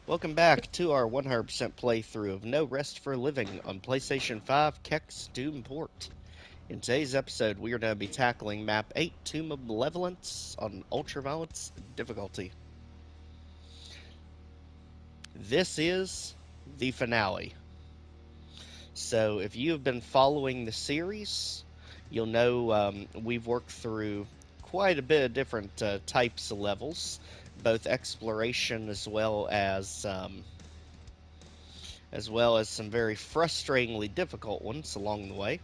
Welcome back to our 100% playthrough of No Rest for Living on PlayStation 5 KexDooM port. In today's episode, we are going to be tackling Map 8, Tomb of Malevolence on Ultraviolence difficulty. This is the finale. So if you have been following the series, you'll know we've worked through quite a bit of different types of levels, both exploration as well as some very frustratingly difficult ones along the way.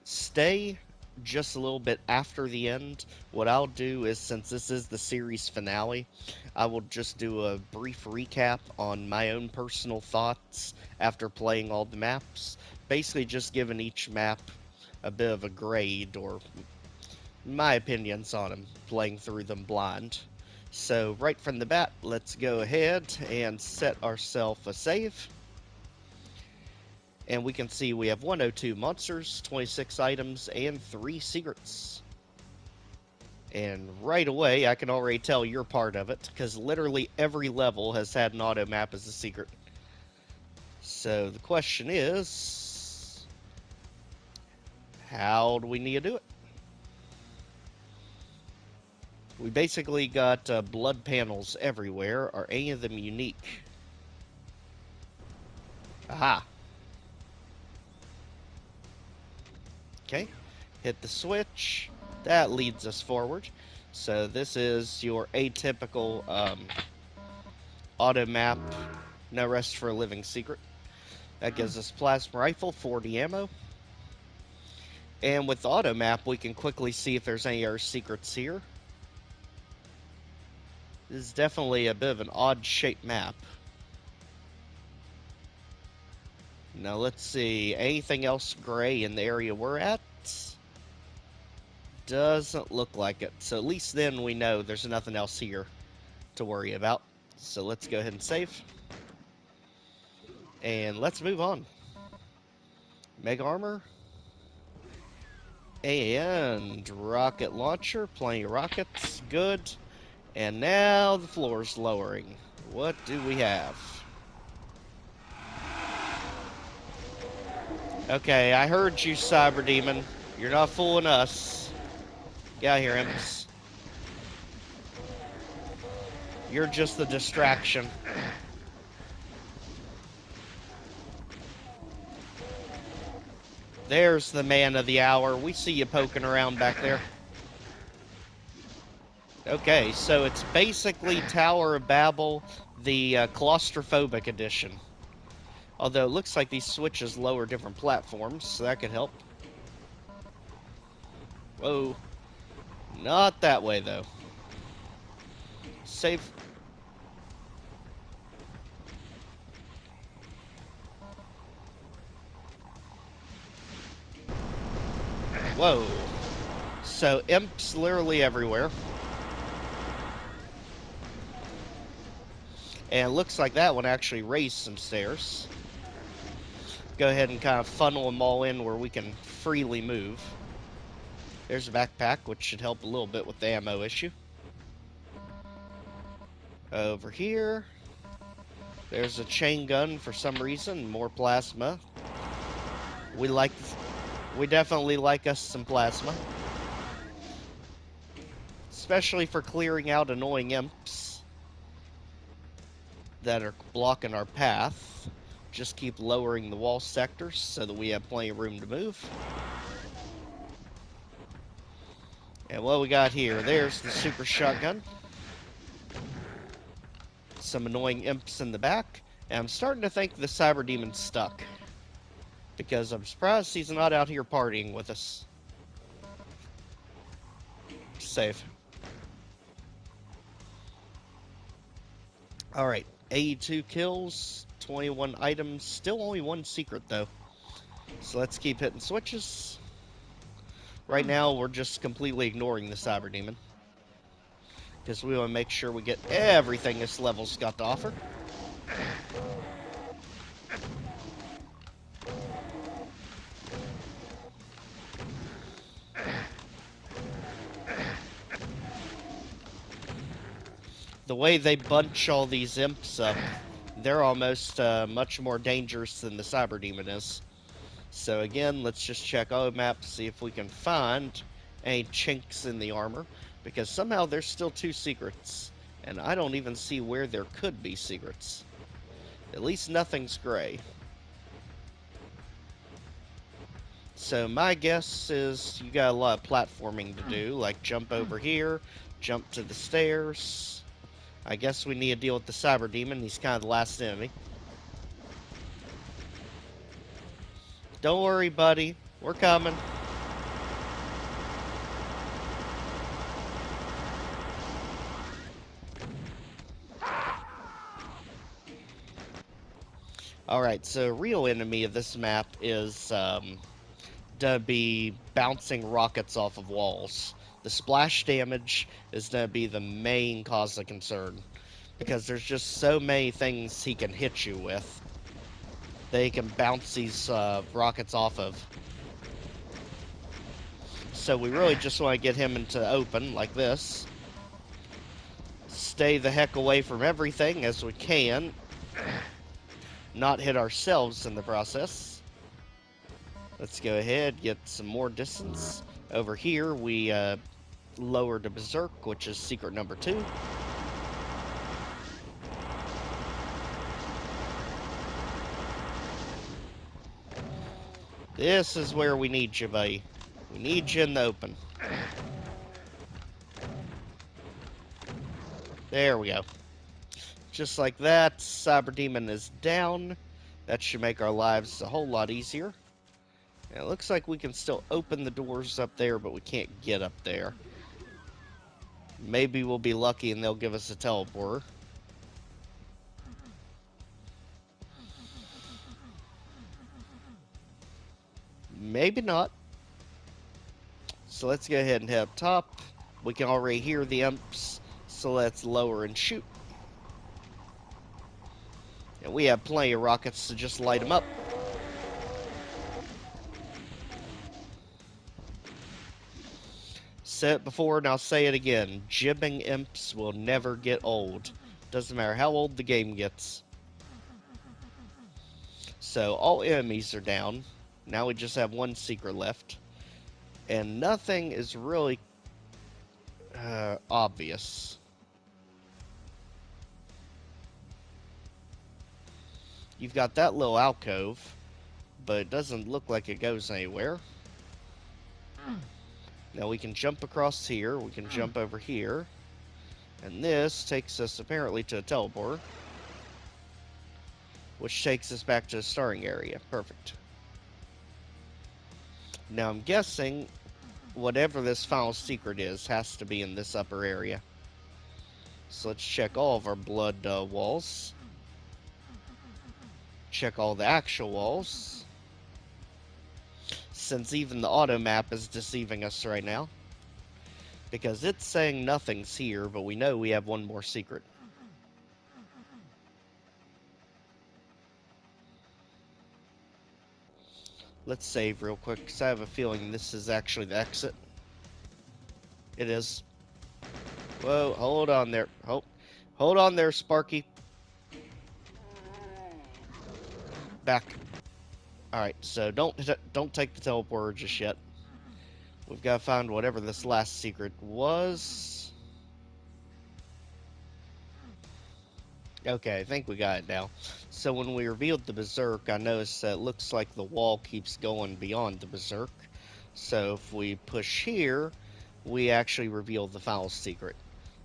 Stay just a little bit after the end. What I'll do is, since this is the series finale, I will just do a brief recap on my own personal thoughts after playing all the maps. Basically, just giving each map a bit of a grade or my opinions on them, playing through them blind. So right from the bat, let's go ahead and set ourselves a save. And we can see we have 102 monsters, 26 items, and 3 secrets. And right away, I can already tell you're part of it, because literally every level has had an auto map as a secret. So the question is, how do we need to do it? We basically got blood panels everywhere. Are any of them unique? Aha! Okay, hit the switch. That leads us forward. So this is your atypical auto map, No Rest for a Living secret. That gives us plasma rifle, 40 ammo. And with the auto map, we can quickly see if there's any other secrets here. This is definitely a bit of an odd-shaped map. Now let's see, anything else gray in the area we're at? Doesn't look like it. So at least then we know there's nothing else here to worry about. So let's go ahead and save. And let's move on. Mega armor. And rocket launcher. Plenty of rockets. Good. And now the floor's lowering. What do we have? Okay, I heard you, Cyber Demon. You're not fooling us. Get out here, imps. You're just the distraction. There's the man of the hour. We see you poking around back there. Okay, so it's basically Tower of Babel, the claustrophobic edition. Although it looks like these switches lower different platforms, so that could help. Whoa. Not that way, though. Save. Whoa. So, imps literally everywhere. And it looks like that one actually raised some stairs. Go ahead and kind of funnel them all in where we can freely move. There's a backpack, which should help a little bit with the ammo issue. Over here, there's a chain gun for some reason, more plasma. We definitely like us some plasma. Especially for clearing out annoying imps that are blocking our path. Just keep lowering the wall sectors so that we have plenty of room to move. And what we got here, there's the super shotgun. Some annoying imps in the back. And I'm starting to think the Cyber Demon's stuck. Because I'm surprised he's not out here partying with us. Save. Alright, 82 kills, 21 items. Still only one secret, though. So let's keep hitting switches. Right now, we're just completely ignoring the Cyber Demon. Because we want to make sure we get everything this level's got to offer. The way they bunch all these imps up, they're almost much more dangerous than the cyber demon is. So again, let's just check OMAP, see if we can find any chinks in the armor, because somehow there's still 2 secrets, and I don't even see where there could be secrets. At least nothing's gray. So my guess is you got a lot of platforming to do, like jump over here, jump to the stairs. I guess we need to deal with the cyber demon. He's kind of the last enemy. Don't worry, buddy. We're coming. Alright, so real enemy of this map is to be bouncing rockets off of walls. The splash damage is going to be the main cause of concern, because there's just so many things he can hit you with that he can bounce these rockets off of. So we really just want to get him into open, like this. Stay the heck away from everything as we can. Not hit ourselves in the process. Let's go ahead, get some more distance. Over here, we lowered the Berserk, which is secret number 2. This is where we need you, buddy. We need you in the open. There we go. Just like that, Cyber Demon is down. That should make our lives a whole lot easier. And it looks like we can still open the doors up there, but we can't get up there. Maybe we'll be lucky and they'll give us a teleporter. Maybe not. So let's go ahead and head up top. We can already hear the imps, so let's lower and shoot. And we have plenty of rockets to just light them up. Said it before and I'll say it again. Jibbing imps will never get old. Doesn't matter how old the game gets. So all enemies are down. Now we just have 1 secret left. And nothing is really obvious. You've got that little alcove, but it doesn't look like it goes anywhere. Now we can jump across here, we can jump over here, and this takes us apparently to a teleporter, which takes us back to the starting area. Perfect. Now I'm guessing whatever this final secret is has to be in this upper area. So let's check all of our blood walls. Check all the actual walls, since even the auto map is deceiving us right now, because it's saying nothing's here, but we know we have 1 more secret. Let's save real quick, because I have a feeling this is actually the exit. It is. Whoa, hold on there. Hold on there, Sparky. Back. Alright, so don't take the teleporter just yet. We've got to find whatever this last secret was. Okay, I think we got it now. So when we revealed the Berserk, I noticed that it looks like the wall keeps going beyond the Berserk. So if we push here, we actually reveal the final secret.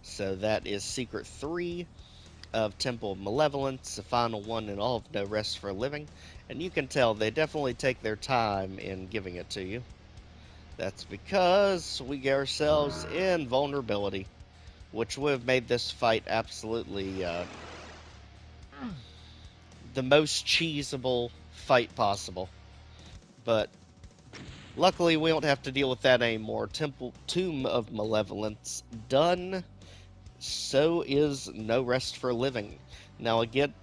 So that is secret 3 of Temple of Malevolence, the final one in all of No Rest for a Living. And you can tell they definitely take their time in giving it to you. That's because we get ourselves in vulnerability, which would have made this fight absolutely the most cheesable fight possible. But luckily we don't have to deal with that anymore. Tomb of Malevolence done. So is No Rest for a Living. Now again,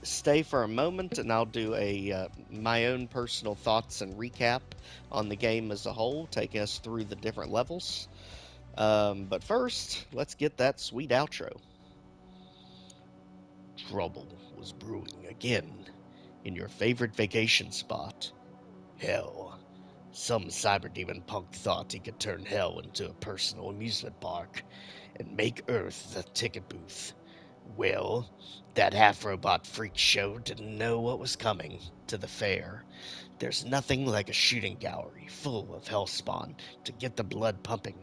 stay for a moment and I'll do a my own personal thoughts and recap on the game as a whole, taking us through the different levels. But first, let's get that sweet outro. Trouble was brewing again in your favorite vacation spot. Hell, some cyberdemon punk thought he could turn hell into a personal amusement park and make Earth the ticket booth. Well, that half-robot freak show didn't know what was coming to the fair. There's nothing like a shooting gallery full of hellspawn to get the blood pumping.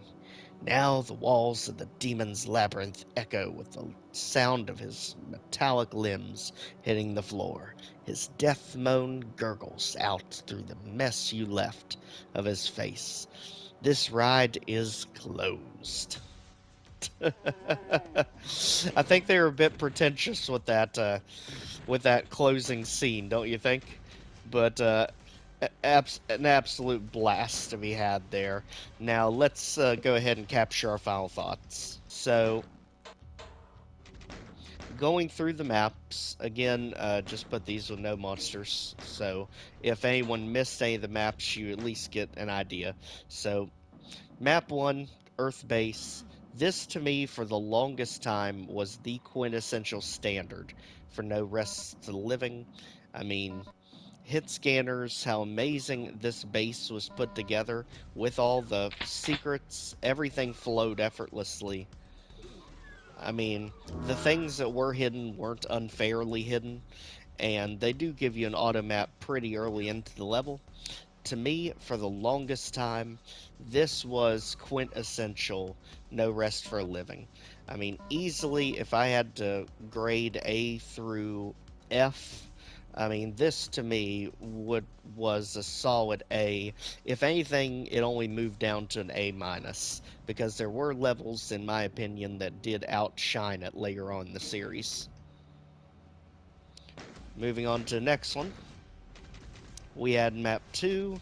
Now the walls of the demon's labyrinth echo with the sound of his metallic limbs hitting the floor. His death moan gurgles out through the mess you left of his face. This ride is closed. I think they were a bit pretentious with that closing scene, don't you think? But an absolute blast to be had there. Now let's go ahead and capture our final thoughts. So, going through the maps again, just put these with no monsters. So, if anyone missed any of the maps, you at least get an idea. So, Map 1, Earth Base. This, to me, for the longest time, was the quintessential standard for No Rest for the Living. I mean, hit scanners, how amazing this base was put together with all the secrets, everything flowed effortlessly. I mean, the things that were hidden weren't unfairly hidden, and they do give you an auto map pretty early into the level. To me, for the longest time, this was quintessential No Rest for a Living. I mean, easily, if I had to grade A through F, I mean, this to me was a solid A. If anything, it only moved down to an A minus because there were levels, in my opinion, that did outshine it later on in the series. Moving on to the next one. We had map 2,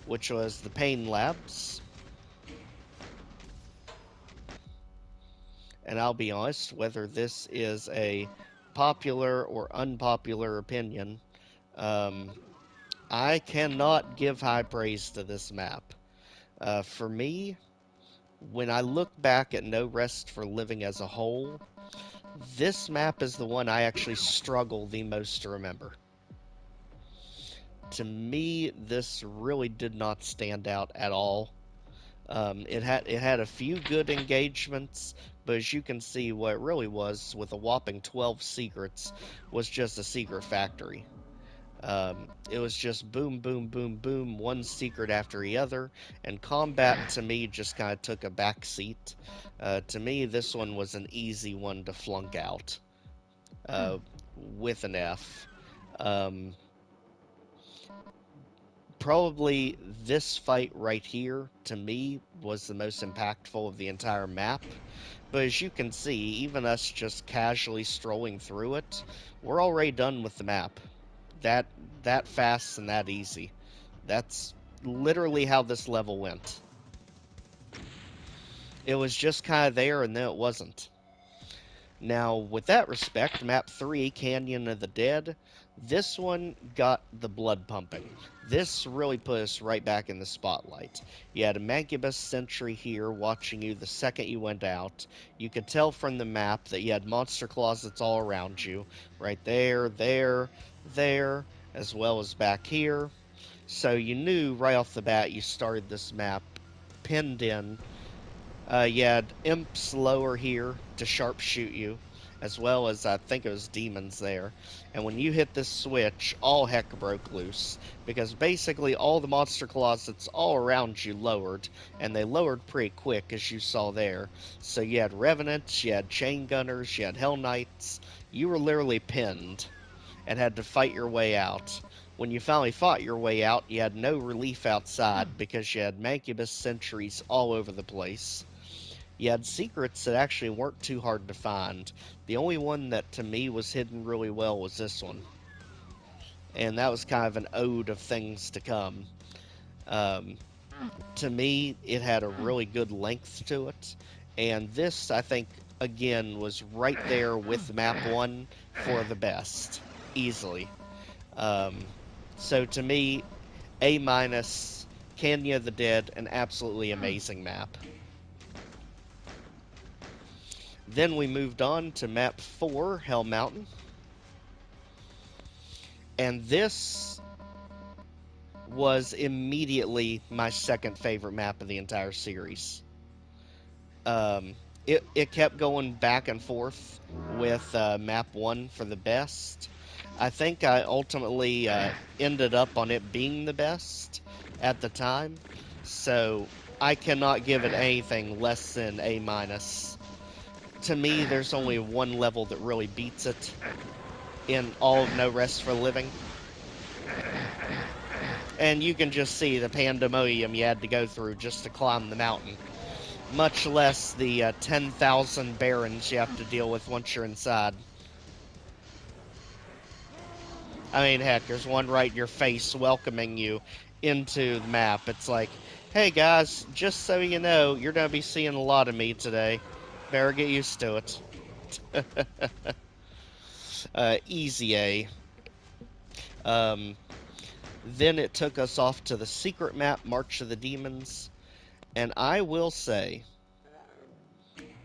which was the Pain Labs. And I'll be honest, whether this is a popular or unpopular opinion, I cannot give high praise to this map. For me, when I look back at No Rest for Living as a whole, this map is the one I actually struggle the most to remember. To me, this really did not stand out at all. It had a few good engagements, but as you can see, what it really was, with a whopping 12 secrets, was just a secret factory. It was just boom, boom, boom, boom, one secret after the other, and combat to me just kind of took a back seat. To me, this one was an easy one to flunk out with an F. Probably this fight right here, to me, was the most impactful of the entire map. But as you can see, even us just casually strolling through it, we're already done with the map. That fast and that easy. That's literally how this level went. It was just kind of there and then it wasn't. Now, with that respect, map 3, Canyon of the Dead, this one got the blood pumping. This really put us right back in the spotlight. You had a Mancubus sentry here watching you the second you went out. You could tell from the map that you had monster closets all around you. Right there, there, as well as back here. So you knew right off the bat you started this map pinned in. You had imps lower here to sharpshoot you, as well as I think it was demons there. And when you hit this switch, all heck broke loose, because basically all the monster closets all around you lowered, and they lowered pretty quick, as you saw there. So you had revenants, you had chain gunners, you had hell knights. You were literally pinned and had to fight your way out. When you finally fought your way out, you had no relief outside because you had Mancubus sentries all over the place. You had secrets that actually weren't too hard to find. The only one that to me was hidden really well was this one. And that was kind of an ode of things to come. To me, it had a really good length to it. And this, I think, again, was right there with map 1 for the best. Easily. So to me, A-, Canyon of the Dead, an absolutely amazing map. Then we moved on to map 4, Hell Mountain. And this was immediately my second favorite map of the entire series. It kept going back and forth with map 1 for the best. I think I ultimately ended up on it being the best at the time, so I cannot give it anything less than A-. To me, there's only one level that really beats it in all of No Rest for Living. And you can just see the pandemonium you had to go through just to climb the mountain. Much less the 10,000 barons you have to deal with once you're inside. I mean, heck, there's one right in your face welcoming you into the map. It's like, hey guys, just so you know, you're going to be seeing a lot of me today. Better get used to it. Easy A. Then it took us off to the secret map, March of the Demons. And I will say,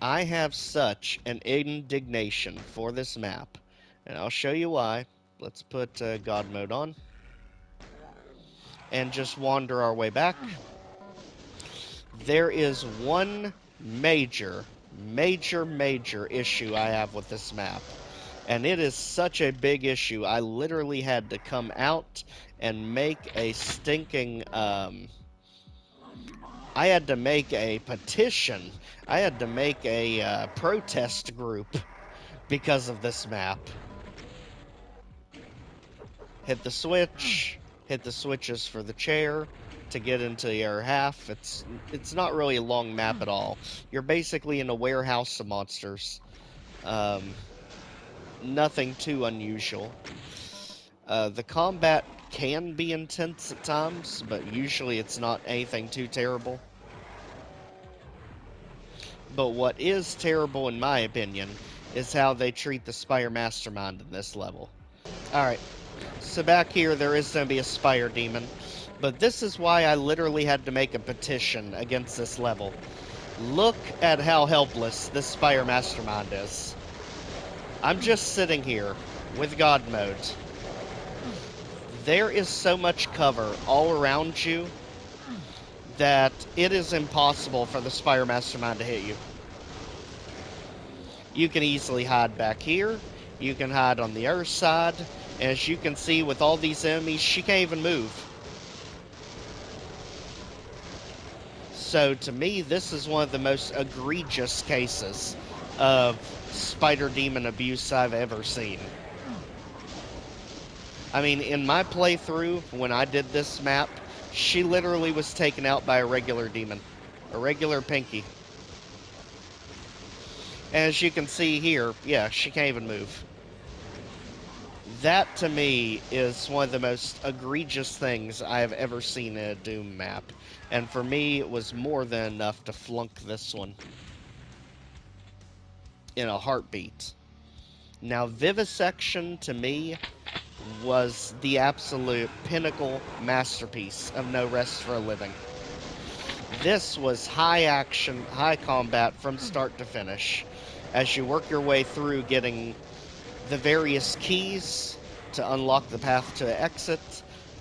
I have such an indignation for this map. And I'll show you why. Let's put God mode on. And just wander our way back. There is one major issue I have with this map. And it is such a big issue, I literally had to come out and make a stinking, I had to make a petition. I had to make a protest group because of this map. Hit the switch, hit the switches for the chair to get into the air half. It's not really a long map at all. You're basically in a warehouse of monsters. Nothing too unusual. The combat can be intense at times, but usually it's not anything too terrible. But what is terrible, in my opinion, is how they treat the Spire Mastermind in this level. Alright, so back here there is going to be a Spire Demon, but this is why I literally had to make a petition against this level. Look at how helpless this Spire Mastermind is. I'm just sitting here with God mode. There is so much cover all around you that it is impossible for the Spire Mastermind to hit you. You can easily hide back here. You can hide on the other side. And as you can see with all these enemies, she can't even move. So to me, this is one of the most egregious cases of Spider Demon abuse I've ever seen. I mean, in my playthrough, when I did this map, she literally was taken out by a regular demon. A regular Pinky. As you can see here, yeah, she can't even move. That, to me, is one of the most egregious things I have ever seen in a Doom map. And for me, it was more than enough to flunk this one in a heartbeat. Now, Vivisection, to me, was the absolute pinnacle masterpiece of No Rest for a Living. This was high action, high combat from start to finish. As you work your way through getting the various keys to unlock the path to exit,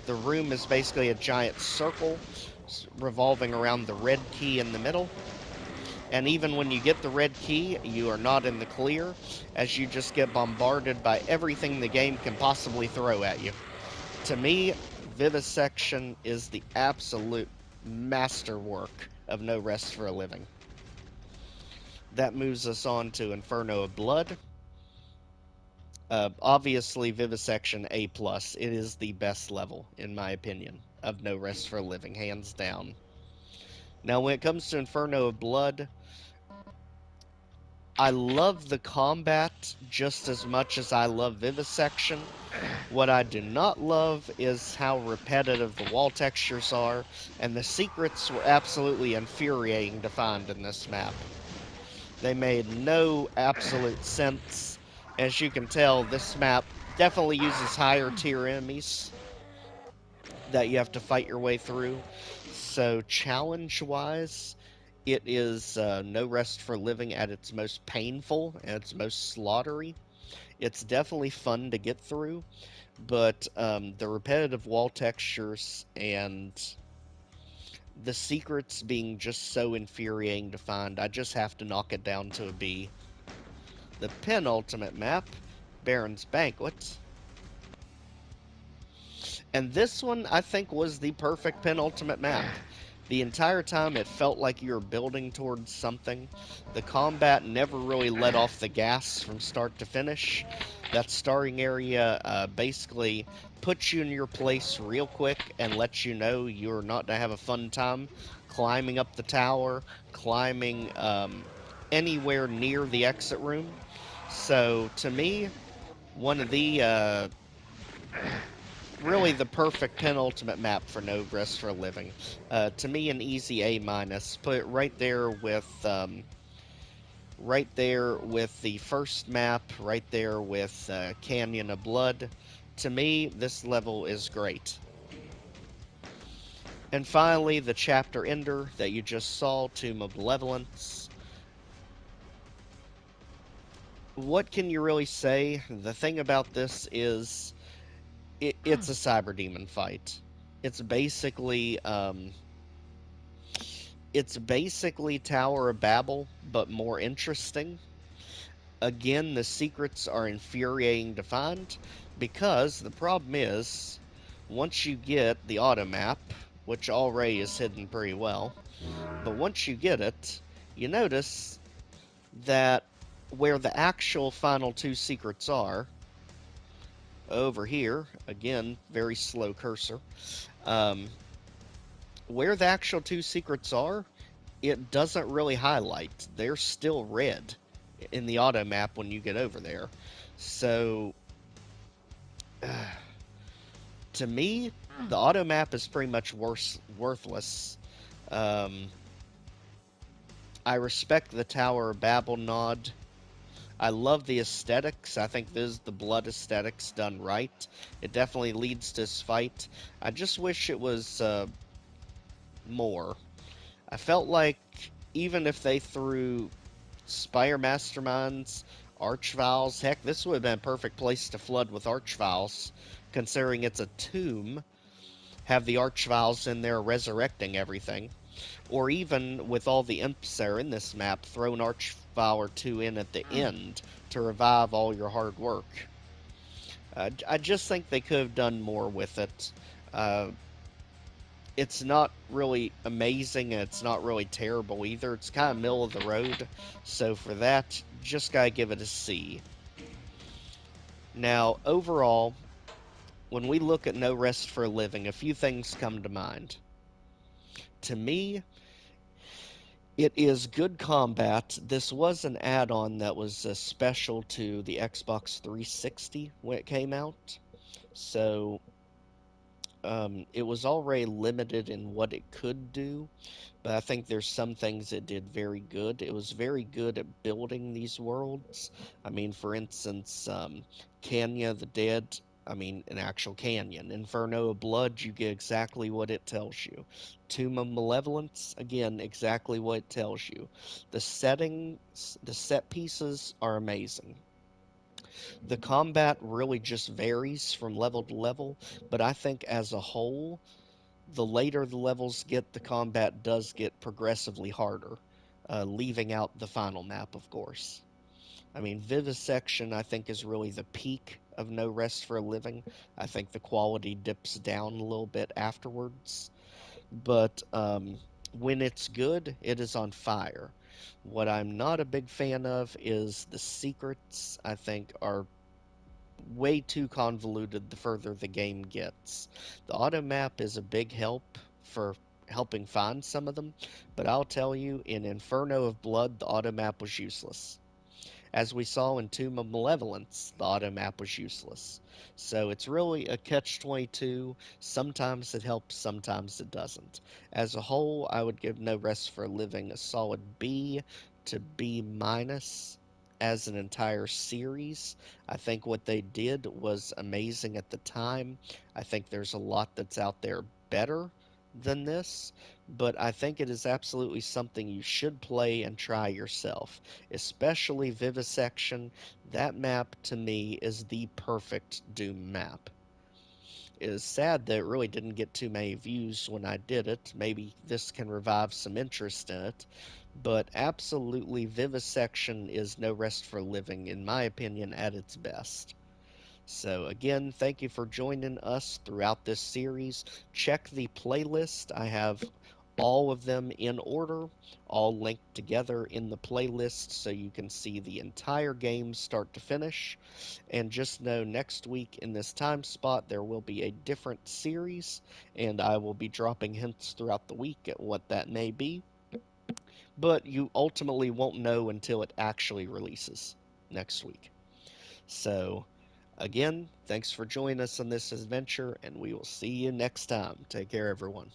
the room is basically a giant circle revolving around the red key in the middle. And even when you get the red key, you are not in the clear, as you just get bombarded by everything the game can possibly throw at you. To me, Vivisection is the absolute masterwork of No Rest for a Living. That moves us on to Inferno of Blood. Obviously, Vivisection A+. It is the best level, in my opinion, of No Rest for a Living, hands down. Now, when it comes to Inferno of Blood, I love the combat just as much as I love Vivisection. What I do not love is how repetitive the wall textures are, and the secrets were absolutely infuriating to find in this map. They made no absolute sense. As you can tell, this map definitely uses higher tier enemies that you have to fight your way through. So challenge-wise, it is No Rest for Living at its most painful and its most slaughtery. It's definitely fun to get through, but the repetitive wall textures and the secrets being just so infuriating to find, I just have to knock it down to a B. The penultimate map, Baron's Banquet. And this one, I think, was the perfect penultimate map. The entire time it felt like you were building towards something. The combat never really let off the gas from start to finish. That starting area basically puts you in your place real quick and lets you know you're not going to have a fun time climbing up the tower, climbing anywhere near the exit room. So to me, one of the really the perfect penultimate map for No Rest for a Living. To me, an easy A minus. Put it right there with the first map, right there with Canyon of Blood. To me, this level is great. And finally, the chapter ender that you just saw, Tomb of Malevolence. What can you really say? The thing about this is it's a cyber demon fight. It's basically Tower of Babel, but more interesting. Again, the secrets are infuriating to find because the problem is, once you get the auto map, which already is hidden pretty well, but once you get it, you notice that where the actual final two secrets are, over here, again, very slow cursor, um, where the actual two secrets are, it doesn't really highlight. They're still red in the auto map when you get over there. So, to me, the auto map is pretty much worthless. Um, I respect the Tower of Babel nod. I love the aesthetics. I think this is the blood aesthetics done right. It definitely leads to this fight. I just wish it was more. I felt like even if they threw Spire Masterminds, Archviles, heck, this would have been a perfect place to flood with Archviles, considering it's a tomb, have the Archviles in there resurrecting everything. Or even with all the imps that are in this map, throw an Archvile or two in at the end to revive all your hard work. I just think they could have done more with it. Uh, it's not really amazing and it's not really terrible either. It's kind of middle of the road. So for that, just gotta give it a C. Now, overall, when we look at No Rest for a Living, a few things come to mind. To me, it is good combat. This was an add-on that was special to the Xbox 360 when it came out. So it was already limited in what it could do, but I think there's some things it did very good. It was very good at building these worlds. I mean, for instance, Canya the Dead, I mean, an actual canyon. Inferno of Blood, you get exactly what it tells you. Tomb of Malevolence, again, exactly what it tells you. The settings, the set pieces are amazing. The combat really just varies from level to level, but I think as a whole, the later the levels get, the combat does get progressively harder, leaving out the final map, of course. I mean, Vivisection, I think, is really the peak of No Rest for a Living. I think the quality dips down a little bit afterwards. But when it's good, it is on fire. What I'm not a big fan of is the secrets, I think, are way too convoluted the further the game gets. The auto map is a big help for helping find some of them, but I'll tell you, in Inferno of Blood, the auto map was useless. As we saw in Tomb of Malevolence, the auto map was useless. So it's really a catch-22. Sometimes it helps, sometimes it doesn't. As a whole, I would give No Rest for a Living a solid B to B minus as an entire series. I think what they did was amazing at the time. I think there's a lot that's out there better than this, but I think it is absolutely something you should play and try yourself, especially Vivisection. That map to me is the perfect Doom map. It is sad that it really didn't get too many views when I did it. Maybe this can revive some interest in it. But absolutely, vivisection is no rest for living, in my opinion, at its best. So, again, thank you for joining us throughout this series. Check the playlist. I have all of them in order, all linked together in the playlist so you can see the entire game start to finish. And just know next week in this time spot, there will be a different series, and I will be dropping hints throughout the week at what that may be. But you ultimately won't know until it actually releases next week. So, again, thanks for joining us on this adventure, and we will see you next time. Take care, everyone.